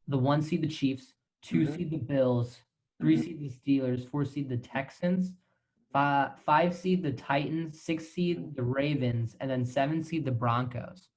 the 1 seed the Chiefs, 2 seed the Bills, 3 seed the Steelers, 4 seed the Texans, 5 seed the Titans, 6 seed the Ravens, and then 7 seed the Broncos.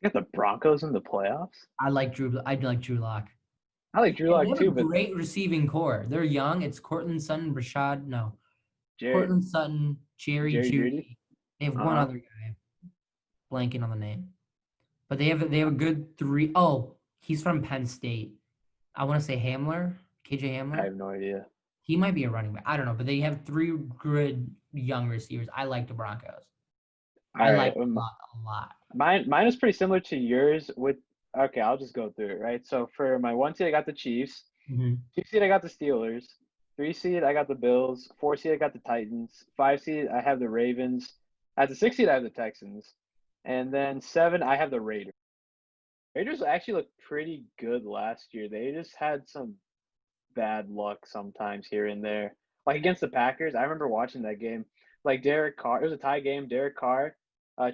You got the Broncos in the playoffs? I like Drew Lock. I like Drew And they Lock have too, a but great receiving core. They're young. It's Cortland Sutton, Cortland Sutton, Jerry Judy. Jeudy. They have one other guy, blanking on the name. But they have a good 3. Oh, he's from Penn State. I want to say KJ Hamler. I have no idea. He might be a running back. I don't know, but they have 3 good young receivers. I like the Broncos. I like them a lot. Mine is pretty similar to yours okay, I'll just go through it, right? So for my 1 seed, I got the Chiefs. 2 seed, I got the Steelers. 3 seed, I got the Bills. 4 seed, I got the Titans. 5 seed, I have the Ravens. At the 6 seed, I have the Texans. And then 7, I have the Raiders. Raiders actually looked pretty good last year. They just had some bad luck sometimes here and there. Like against the Packers, I remember watching that game. Like Derek Carr, it was a tie game. Derek Carr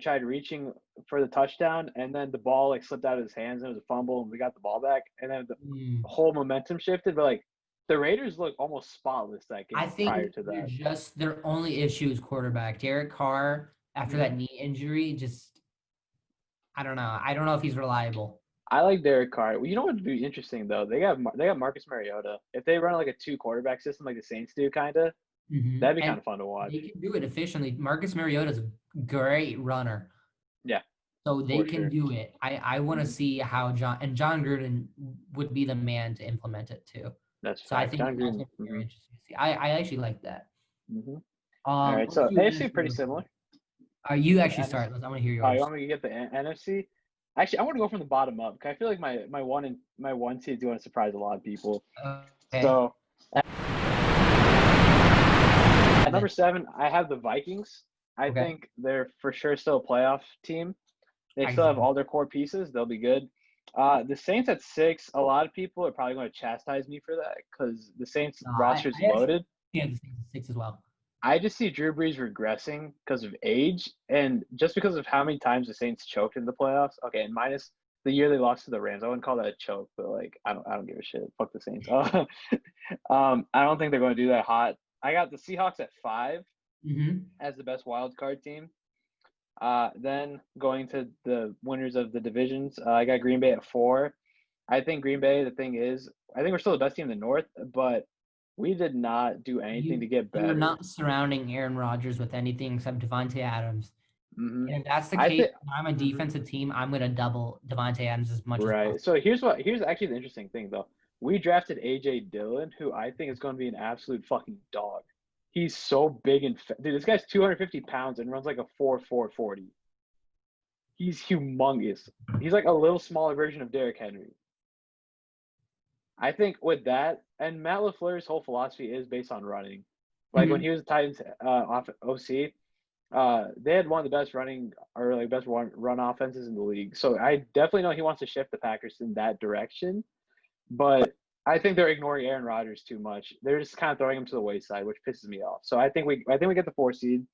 tried reaching for the touchdown, and then the ball like slipped out of his hands, and it was a fumble, and we got the ball back, and then the whole momentum shifted. But like the Raiders looked almost spotless that game. I think prior to that, their only issue is quarterback. Derek Carr, after that knee injury, just I don't know. I don't know if he's reliable. I like Derek Carr. Well, you know what would be interesting though? They got Marcus Mariota. If they run like a 2 quarterback system like the Saints do, kind of, that'd be kind of fun to watch. They can do it efficiently. Marcus Mariota is a great runner. Yeah. So they can do it. I want to see how John Gruden would be the man to implement it too. That's so. I think John Gruden. Very interesting to see. I actually like that. All right, so AFC pretty similar. You actually start. I want to hear yours. Oh, you want me to get the NFC? Actually, I want to go from the bottom up because I feel like my 1 seed is going to surprise a lot of people. Okay. So at number 7, I have the Vikings. I think they're for sure still a playoff team. They still have all their core pieces. They'll be good. The Saints at 6, a lot of people are probably going to chastise me for that because the Saints roster is loaded. Yeah, the Saints at 6 as well. I just see Drew Brees regressing because of age and just because of how many times the Saints choked in the playoffs. Okay, and minus the year they lost to the Rams. I wouldn't call that a choke, but like I don't give a shit. Fuck the Saints. I don't think they're going to do that hot. I got the Seahawks at 5 as the best wild card team. Then going to the winners of the divisions, I got Green Bay at 4. I think Green Bay, the thing is, I think we're still the best team in the North, but we did not do anything to get better. You're not surrounding Aaron Rodgers with anything except Devontae Adams. And if that's the case, when I'm a defensive team, I'm going to double Devontae Adams as much as possible. So here's actually the interesting thing, though. We drafted A.J. Dillon, who I think is going to be an absolute fucking dog. He's so big and fat. Dude, this guy's 250 pounds and runs like a 4.40. He's humongous. He's like a little smaller version of Derrick Henry. I think with that, and Matt LaFleur's whole philosophy is based on running. Like when he was Titans OC, they had one of the best run offenses in the league. So I definitely know he wants to shift the Packers in that direction. But I think they're ignoring Aaron Rodgers too much. They're just kind of throwing him to the wayside, which pisses me off. So I think we get the 4 seed.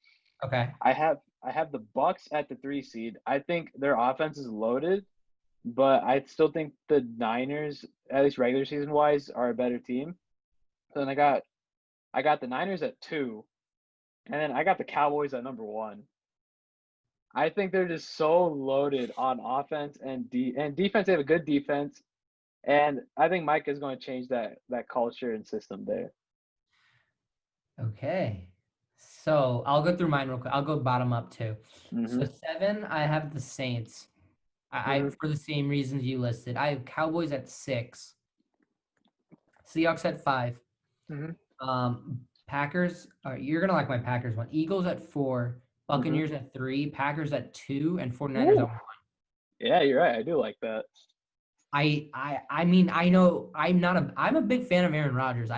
Okay. I have the Bucs at the 3 seed. I think their offense is loaded, but I still think the Niners, at least regular season wise, are a better team. So then I got the Niners at 2, and then I got the Cowboys at number 1. I think they're just so loaded on offense and defense. They have a good defense. And I think Mike is going to change that culture and system there. Okay. So I'll go through mine real quick. I'll go bottom up too. So 7, I have the Saints. I for the same reasons you listed. I have Cowboys at 6. Seahawks at 5. Packers. You're going to like my Packers one. Eagles at 4. Buccaneers at 3. Packers at 2. And 49ers at 1. Yeah, you're right. I do like that. I mean, I know I'm a big fan of Aaron Rodgers.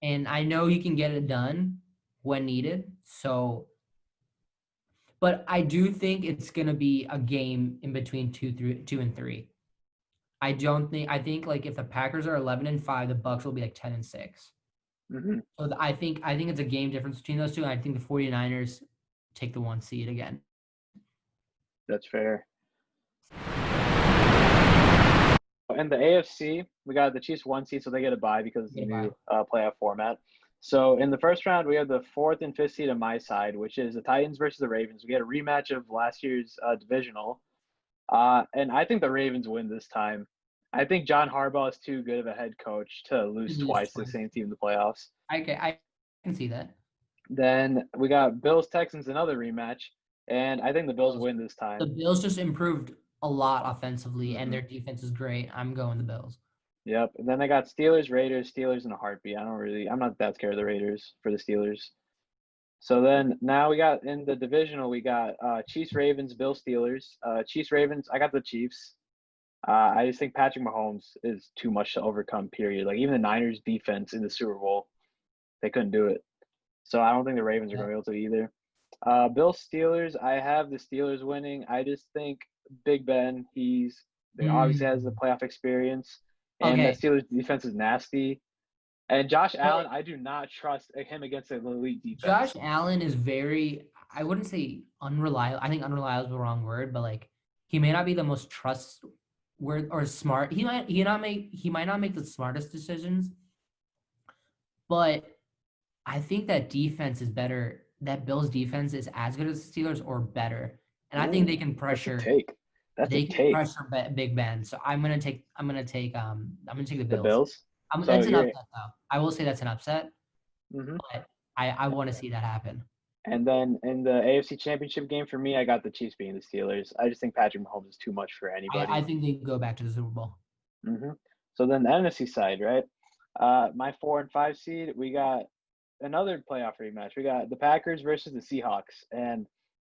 And I know he can get it done when needed. So, but I do think it's going to be a game in between 2 and 3. I think like if the Packers are 11-5, the Bucs will be like 10-6. So I think it's a game difference between those two. And I think the 49ers take the 1 seed again. That's fair. in the AFC, we got the Chiefs 1 seed, so they get a bye because of the new playoff format. So in the first round, we have the 4th and 5th seed on my side, which is the Titans versus the Ravens. We get a rematch of last year's divisional. And I think the Ravens win this time. I think John Harbaugh is too good of a head coach to lose twice to the same team in the playoffs. I can see that. Then we got Bills-Texans, another rematch. And I think the Bills win this time. The Bills just improved a lot offensively, and their defense is great. I'm going the Bills. Yep. And then I got Steelers in a heartbeat. I'm not that scared of the Raiders for the Steelers. So then now we got in the divisional, we got Chiefs, Ravens, Bills, Steelers. Chiefs, Ravens, I got the Chiefs. I just think Patrick Mahomes is too much to overcome, period. Like even the Niners defense in the Super Bowl, they couldn't do it. So I don't think the Ravens are going to be able to either. Bills, Steelers, I have the Steelers winning. I just think Big Ben, he obviously has the playoff experience. And that Steelers defense is nasty. And Josh Allen, I do not trust him against an elite defense. Josh Allen is very, I wouldn't say unreliable. I think unreliable is the wrong word, but like he may not be the most trustworthy or smart. He might not make the smartest decisions, but I think that defense is better. That Bills defense is as good as the Steelers or better, and I think they can pressure. That's a take. Pressure Big Ben. So I'm gonna take the Bills. The Bills. That's an upset, though. I will say that's an upset, but I want to see that happen. And then in the AFC Championship game for me, I got the Chiefs beating the Steelers. I just think Patrick Mahomes is too much for anybody. I think they go back to the Super Bowl. So then the NFC side, right? My 4 and 5 seed, we got another playoff rematch. We got the Packers versus the Seahawks. And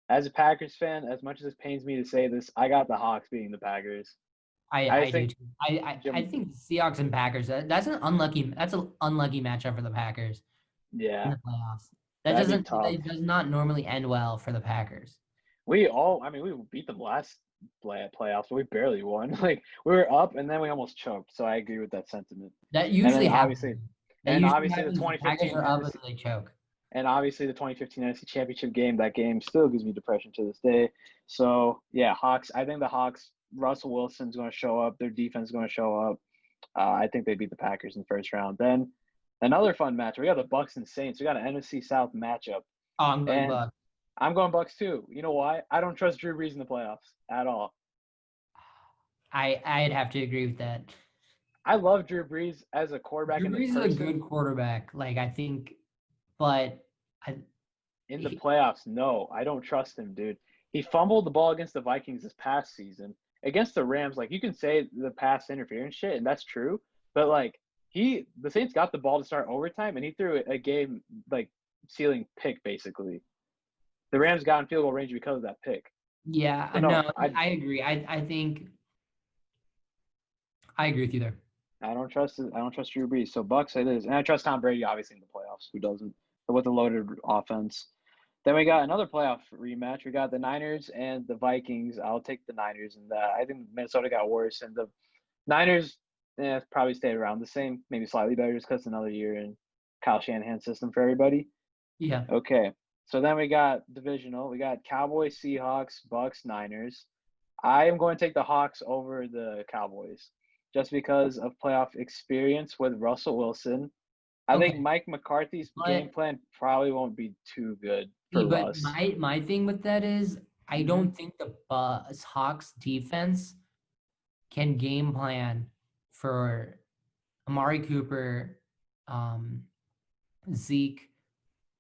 as a Packers fan, as much as it pains me to say this, I got the Hawks beating the Packers. I do too. I think Seahawks and Packers. That's an unlucky matchup for the Packers. Yeah. In the playoffs. That does not normally end well for the Packers. We beat them last playoffs, but we barely won. Like we were up and then we almost choked. So I agree with that sentiment. That usually happens. Obviously the 2015 Packers are up and they choke. And obviously the 2015 NFC Championship game, that game still gives me depression to this day. So yeah, Hawks. I think the Hawks. Russell Wilson's going to show up. Their defense is going to show up. I think they beat the Packers in the first round. Then another fun match. We got the Bucks and Saints. We got an NFC South matchup. Oh, I'm going Bucks. I'm going Bucks too. You know why? I don't trust Drew Brees in the playoffs at all. I'd have to agree with that. I love Drew Brees as a quarterback. Drew Brees is a good quarterback. Like I think, but in the playoffs, no, I don't trust him, dude. He fumbled the ball against the Vikings this past season. Against the Rams, like you can say the pass interference shit, and that's true. But like the Saints got the ball to start overtime, and he threw a game like ceiling pick basically. The Rams got in field goal range because of that pick. Yeah, I agree. I think I agree with you there. I don't trust Drew Brees. So Bucks it is, and I trust Tom Brady obviously in the playoffs. Who doesn't? But with a loaded offense. Then we got another playoff rematch. We got the Niners and the Vikings. I'll take the Niners, and I think Minnesota got worse, and the Niners probably stayed around the same, maybe slightly better, just because it's another year in Kyle Shanahan's system for everybody. Yeah. Okay. So then we got divisional. We got Cowboys, Seahawks, Bucks, Niners. I am going to take the Hawks over the Cowboys, just because of playoff experience with Russell Wilson. I think Mike McCarthy's game plan probably won't be too good for Russ. My thing with that is I don't think the Hawks defense can game plan for Amari Cooper, Zeke,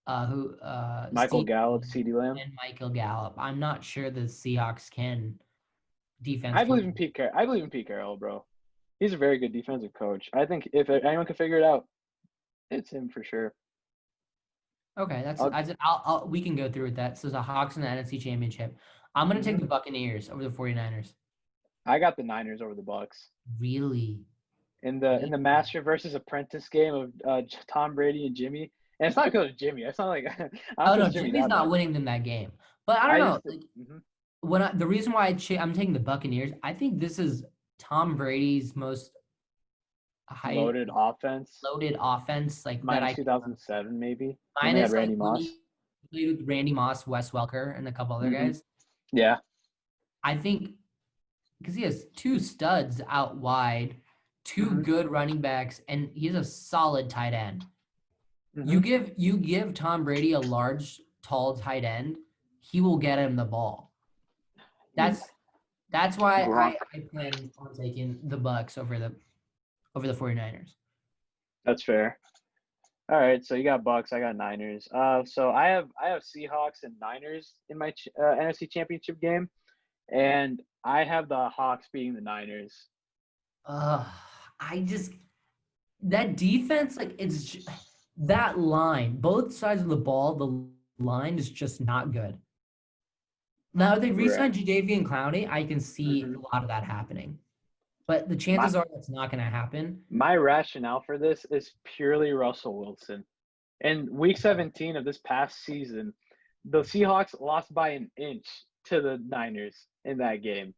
Michael Gallup, CeeDee Lamb, and Michael Gallup. I'm not sure the Seahawks can defense. I believe in Pete Carroll, bro. He's a very good defensive coach. I think if anyone can figure it out, it's him for sure. Okay, we can go through with that. So the Hawks in the NFC Championship. I'm going to take the Buccaneers over the 49ers. I got the Niners over the Bucks. Really? In the master versus apprentice game of Tom Brady and Jimmy. And it's not because of Jimmy. It's not like Jimmy's not winning them that game. But I don't know. The reason why I'm taking the Buccaneers, I think this is Tom Brady's most loaded offense. Like minus 2007 maybe. Minus Randy Moss. Played with Randy Moss, Wes Welker, and a couple other guys. Yeah. I think because he has two studs out wide, two Mm-hmm. good running backs, and he's a solid tight end. Mm-hmm. You give Tom Brady a large, tall tight end, he will get him the ball. That's why Gronk. I plan on taking the Bucks over the 49ers. That's fair. All right, so you got Bucks, I got Niners. So I have Seahawks and Niners in my NFC Championship game, and I have the Hawks beating the Niners. Uh, I just that defense, like that line, both sides of the ball, the line is just not good. Now they Right. re-signed Jadeveon Clowney, I can see Mm-hmm. a lot of that happening, but the My chances are that's not going to happen. my rationale for this is purely Russell Wilson. In Week Okay. 17 of this past season, the Seahawks lost by an inch to the Niners in that game.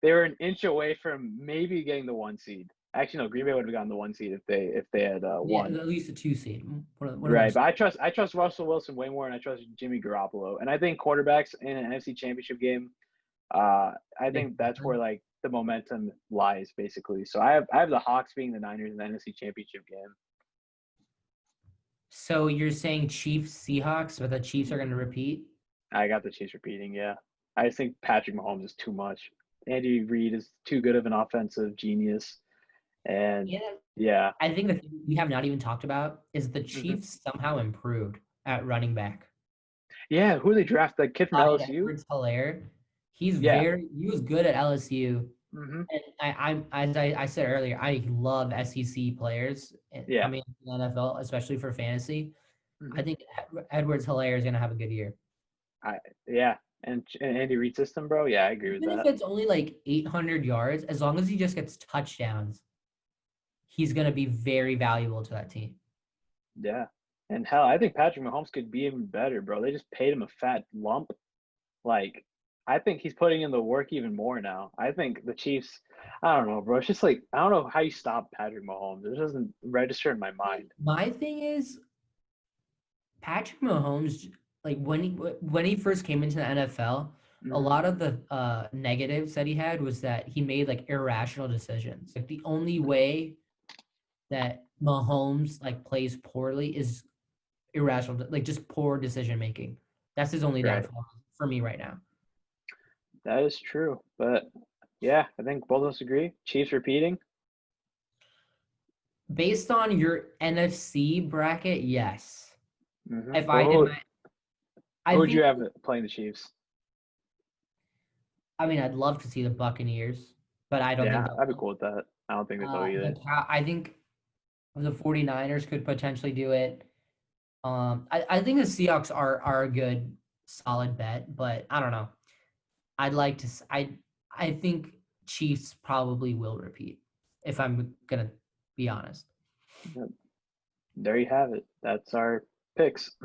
They were an inch away from maybe getting the 1 seed. Actually, no, Green Bay would have gotten the 1 seed if they had Yeah, won. at least a 2 seed. One of Right, those. but I trust Russell Wilson way more, and I trust Jimmy Garoppolo. And I think quarterbacks in an NFC Championship game, I Big think that's where difference. like the momentum lies basically. So I have the Hawks being the Niners in the NFC Championship game. So you're saying Chiefs Seahawks, but the Chiefs are going to repeat? I got the Chiefs repeating. Yeah, I just think Patrick Mahomes is too much. Andy Reid is too good of an offensive genius, and Yeah. yeah. I think the thing we have not even talked about is the Hmm. Chiefs somehow improved at running back. Yeah, who they draft? The kid from Clyde LSU. Edwards-Helaire, Yeah. he was good at LSU. Hmm. And as I said earlier, I love SEC players Yeah. coming into the NFL, especially for fantasy. Hmm. I think Edwards-Helaire is going to have a good year. I yeah, and Andy Reid system, bro. Yeah, I agree with Even if that. it's only like 800 yards, as long as he just gets touchdowns, he's going to be very valuable to that team. Yeah. And hell, I think Patrick Mahomes could be even better, bro. They just paid him a fat lump. Like, I think he's putting in the work even more now. I think the Chiefs, I don't know, bro. It's just like, I don't know how you stop Patrick Mahomes. It doesn't register in my mind. My thing is Patrick Mahomes, like when he first came into the NFL, a Hmm. lot of the negatives that he had was that he made like irrational decisions. Like the only way that Mahomes like plays poorly is irrational, like just poor decision making. That's his only Right. downfall for me right now. That is true. But yeah, I think both of us agree. Chiefs repeating. Based on your NFC bracket, yes. Hmm. If I did Well, my, I who would you think, have playing the Chiefs? I mean, I'd love to see the Buccaneers, but I don't think Yeah, they'll I'd be win. cool with that. I don't think they will either. I think the 49ers could potentially do it. I think the Seahawks are a good solid bet, but I don't know. I'd like to I think Chiefs probably will repeat if I'm gonna be honest. Yep. There you have it. That's our picks.